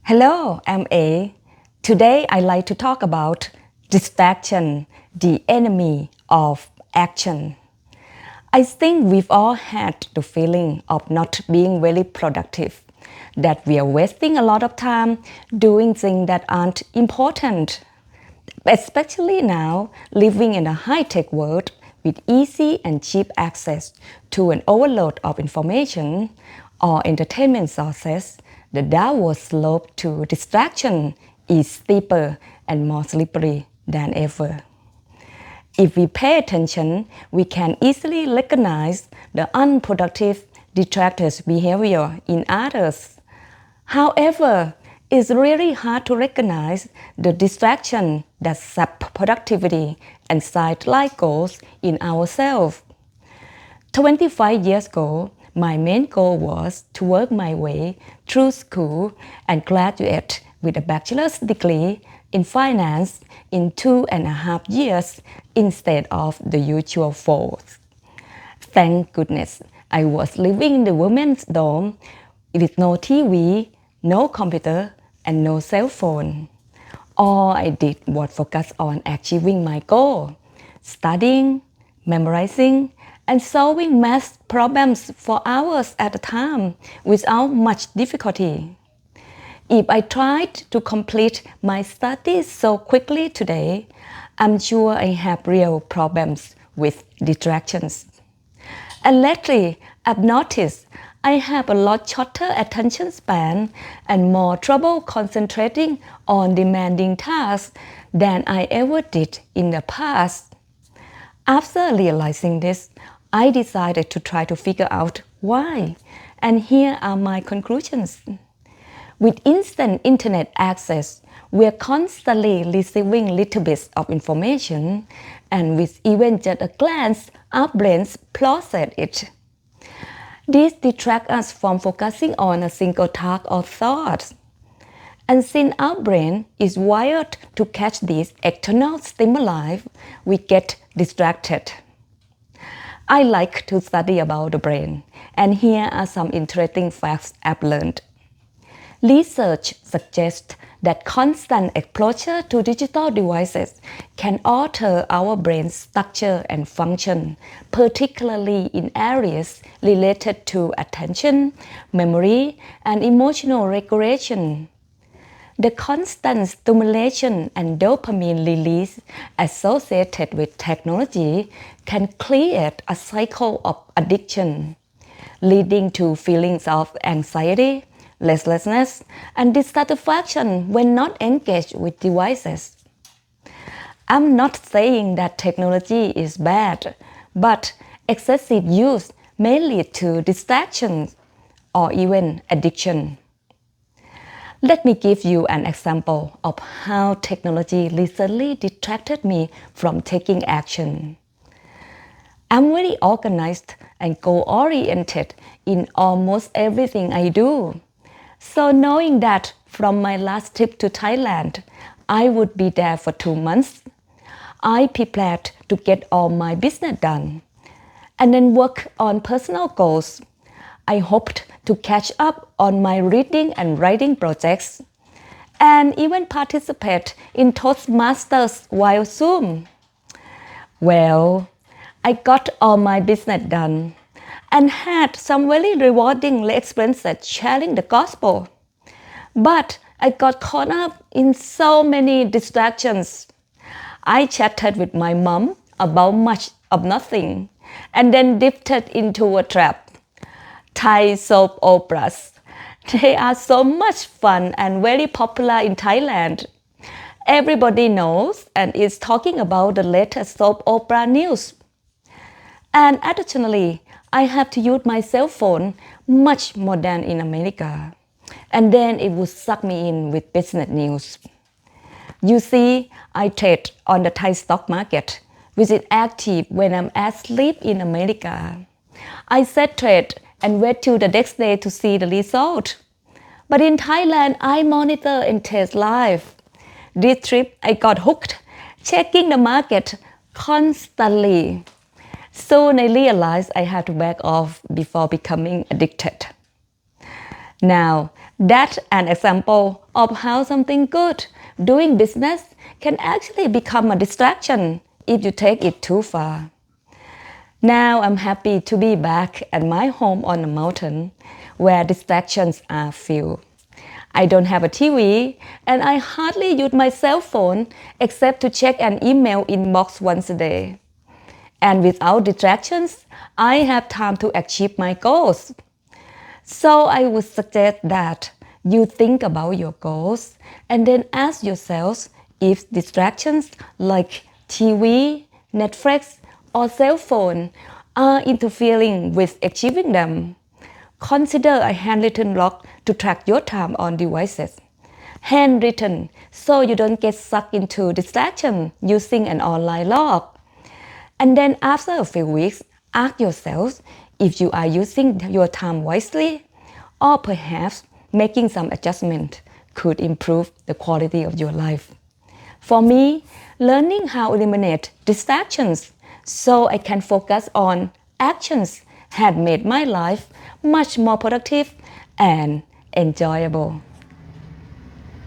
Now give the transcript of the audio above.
Hello, I'm A. Today I'd like to talk about distraction, the enemy of action. I think we've all had the feeling of not being very productive, that we are wasting a lot of time doing things that aren't important. Especially now, living in a high-tech world with easy and cheap access to an overload of information or entertainment sources, the downward slope to distraction is steeper and more slippery than ever. If we pay attention, we can easily recognize the unproductive detractors' behavior in others. However, it's really hard to recognize the distraction that sap productivity and sideline goals in ourselves. 25 years ago, my main goal was to work my way through school and graduate with a bachelor's degree in finance in 2.5 years instead of the usual 4. Thank goodness I was living in the women's dorm with no TV, no computer, and no cell phone. All I did was focus on achieving my goal, studying, memorizing, and solving math problems for hours at a time without much difficulty. If I tried to complete my studies so quickly today, I'm sure I have real problems with distractions. And lately, I've noticed I have a lot shorter attention span and more trouble concentrating on demanding tasks than I ever did in the past. After realizing this, I decided to try to figure out why, and here are my conclusions. With instant internet access, we are constantly receiving little bits of information, and with even just a glance, our brains process it. This distracts us from focusing on a single task or thought. And since our brain is wired to catch these external stimuli, we get distracted. I like to study about the brain, and here are some interesting facts I've learned. Research suggests that constant exposure to digital devices can alter our brain structure and function, particularly in areas related to attention, memory, and emotional regulation. The constant stimulation and dopamine release associated with technology can create a cycle of addiction, leading to feelings of anxiety, restlessness, and dissatisfaction when not engaged with devices. I'm not saying that technology is bad, but excessive use may lead to distraction or even addiction. Let me give you an example of how technology recently distracted me from taking action. I'm very organized and goal-oriented in almost everything I do. So knowing that from my last trip to Thailand, I would be there for 2 months, I prepared to get all my business done and then work on personal goals. I hoped to catch up on my reading and writing projects and even participate in Toastmasters while Zoom. Well, I got all my business done and had some very rewarding experiences sharing the gospel. But I got caught up in so many distractions. I chatted with my mom about much of nothing and then drifted into a trap. Thai soap operas. They are so much fun and very popular in Thailand. Everybody knows and is talking about the latest soap opera news. And additionally, I have to use my cell phone much more than in America. And then it would suck me in with business news. You see, I trade on the Thai stock market, which is active when I'm asleep in America. I set trade and wait till the next day to see the result. But in Thailand, I monitor and test live. This trip, I got hooked, checking the market constantly. Soon I realized I had to back off before becoming addicted. Now, That's an example of how something good, doing business, can actually become a distraction if you take it too far. Now I'm happy to be back at my home on the mountain, where distractions are few. I don't have a TV, and I hardly use my cell phone except to check an email inbox once a day. And without distractions, I have time to achieve my goals. So I would suggest that you think about your goals and then ask yourself if distractions like TV, Netflix, or cell phone are interfering with achieving them. Consider a handwritten log to track your time on devices. Handwritten, so you don't get sucked into distraction using an online log. And then after a few weeks, ask yourself if you are using your time wisely, or perhaps making some adjustment could improve the quality of your life. For me, learning how to eliminate distractions so I can focus on actions had made my life much more productive and enjoyable.